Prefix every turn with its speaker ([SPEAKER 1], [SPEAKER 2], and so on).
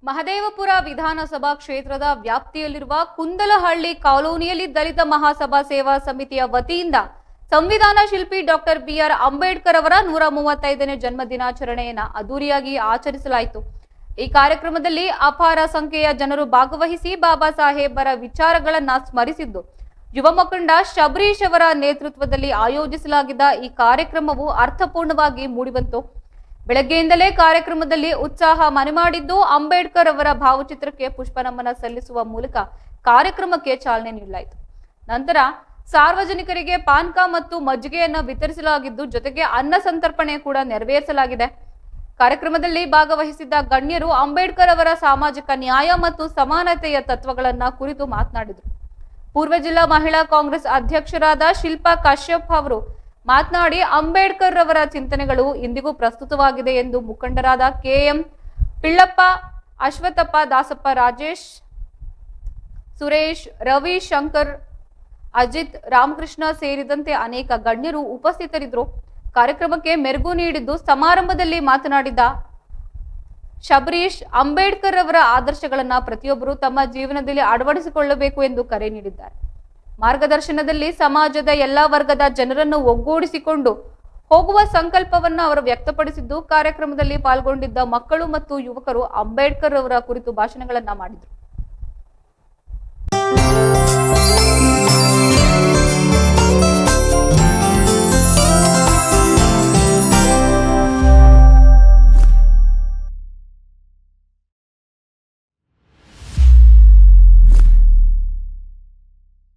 [SPEAKER 1] ಮಹದೇವಪುರ ವಿಧಾನಸಭಾ ಕ್ಷೇತ್ರದ ವ್ಯಾಪ್ತಿಯಲ್ಲಿರುವ ಕುಂದಲಹಳ್ಳಿ ಕಾಲೋನಿಯಲ್ಲಿ ದಲಿತ ಮಹಾಸಭಾ ಸೇವಾ ಸಮಿತಿಯ ವತಿಯಿಂದ ಸಂವಿಧಾನ ಶಿಲ್ಪಿ ಡಾಕ್ಟರ್ ಬಿಆರ್ ಅಂಬೇಡ್ಕರ್ ಅವರ 135ನೇ ಜನ್ಮ ದಿನಾಚರಣೆಯನ್ನು ಅದ್ದೂರಿಯಾಗಿ ಆಚರಿಸಲಾಯಿತು. ಈ ಕಾರ್ಯಕ್ರಮದಲ್ಲಿ ಅಪಾರ ಸಂಖ್ಯೆಯ ಜನರು ಭಾಗವಹಿಸಿ ಬಾಬಾ ಸಾಹೇಬರ ವಿಚಾರಗಳನ್ನ ಸ್ಮರಿಸಿದ್ದು, ಯುವ ಮುಖಂಡ ಶಬರೀಶ್ ಅವರ ನೇತೃತ್ವದಲ್ಲಿ ಆಯೋಜಿಸಲಾಗಿದ್ದ ಈ ಕಾರ್ಯಕ್ರಮವು ಅರ್ಥಪೂರ್ಣವಾಗಿ ಮೂಡಿಬಂತು. ಬೆಳಗ್ಗೆಯಿಂದಲೇ ಕಾರ್ಯಕ್ರಮದಲ್ಲಿ ಉತ್ಸಾಹ ಮನೆ ಮಾಡಿದ್ದು, ಅಂಬೇಡ್ಕರ್ ಅವರ ಭಾವಚಿತ್ರಕ್ಕೆ ಪುಷ್ಪನಮನ ಸಲ್ಲಿಸುವ ಮೂಲಕ ಕಾರ್ಯಕ್ರಮಕ್ಕೆ ಚಾಲನೆ ನೀಡಲಾಯಿತು. ನಂತರ ಸಾರ್ವಜನಿಕರಿಗೆ ಪಾನ್ಕ ಮತ್ತು ಮಜ್ಜಿಗೆಯನ್ನು ವಿತರಿಸಲಾಗಿದ್ದು, ಜೊತೆಗೆ ಅನ್ನ ಸಂತರ್ಪಣೆ ಕೂಡ ನೆರವೇರಿಸಲಾಗಿದೆ. ಕಾರ್ಯಕ್ರಮದಲ್ಲಿ ಭಾಗವಹಿಸಿದ್ದ ಗಣ್ಯರು ಅಂಬೇಡ್ಕರ್ ಅವರ ಸಾಮಾಜಿಕ ನ್ಯಾಯ ಮತ್ತು ಸಮಾನತೆಯ ತತ್ವಗಳನ್ನ ಕುರಿತು ಮಾತನಾಡಿದರು. ಪೂರ್ವ ಜಿಲ್ಲಾ ಮಹಿಳಾ ಕಾಂಗ್ರೆಸ್ ಅಧ್ಯಕ್ಷರಾದ ಶಿಲ್ಪಾ ಕಶ್ಯಪ್ ಅವರು ಮಾತನಾಡಿ, ಅಂಬೇಡ್ಕರ್ ಅವರ ಚಿಂತನೆಗಳು ಇಂದಿಗೂ ಪ್ರಸ್ತುತವಾಗಿದೆ ಎಂದು ಮುಖಂಡರಾದ ಕೆಎಂ ಪಿಳ್ಳಪ್ಪ, ಅಶ್ವತ್ಥಪ್ಪ, ದಾಸಪ್ಪ, ರಾಜೇಶ್, ಸುರೇಶ್, ರವಿ, ಶಂಕರ್, ಅಜಿತ್, ರಾಮಕೃಷ್ಣ ಸೇರಿದಂತೆ ಅನೇಕ ಗಣ್ಯರು ಉಪಸ್ಥಿತರಿದ್ದರು. ಕಾರ್ಯಕ್ರಮಕ್ಕೆ ಮೆರುಗು ನೀಡಿದ್ದು, ಸಮಾರಂಭದಲ್ಲಿ ಮಾತನಾಡಿದ ಶಬರೀಶ್, ಅಂಬೇಡ್ಕರ್ ಅವರ ಆದರ್ಶಗಳನ್ನ ಪ್ರತಿಯೊಬ್ಬರು ತಮ್ಮ ಜೀವನದಲ್ಲಿ ಅಳವಡಿಸಿಕೊಳ್ಳಬೇಕು ಎಂದು ಕರೆ ನೀಡಿದ್ದಾರೆ. ಮಾರ್ಗದರ್ಶನದಲ್ಲಿ ಸಮಾಜದ ಎಲ್ಲಾ ವರ್ಗದ ಜನರನ್ನು ಒಗ್ಗೂಡಿಸಿಕೊಂಡು ಹೋಗುವ ಸಂಕಲ್ಪವನ್ನು ಅವರು ವ್ಯಕ್ತಪಡಿಸಿದ್ದು, ಕಾರ್ಯಕ್ರಮದಲ್ಲಿ ಪಾಲ್ಗೊಂಡಿದ್ದ ಮಕ್ಕಳು ಮತ್ತು ಯುವಕರು ಅಂಬೇಡ್ಕರ್ ಅವರ ಕುರಿತು ಭಾಷಣಗಳನ್ನ ಮಾಡಿದರು.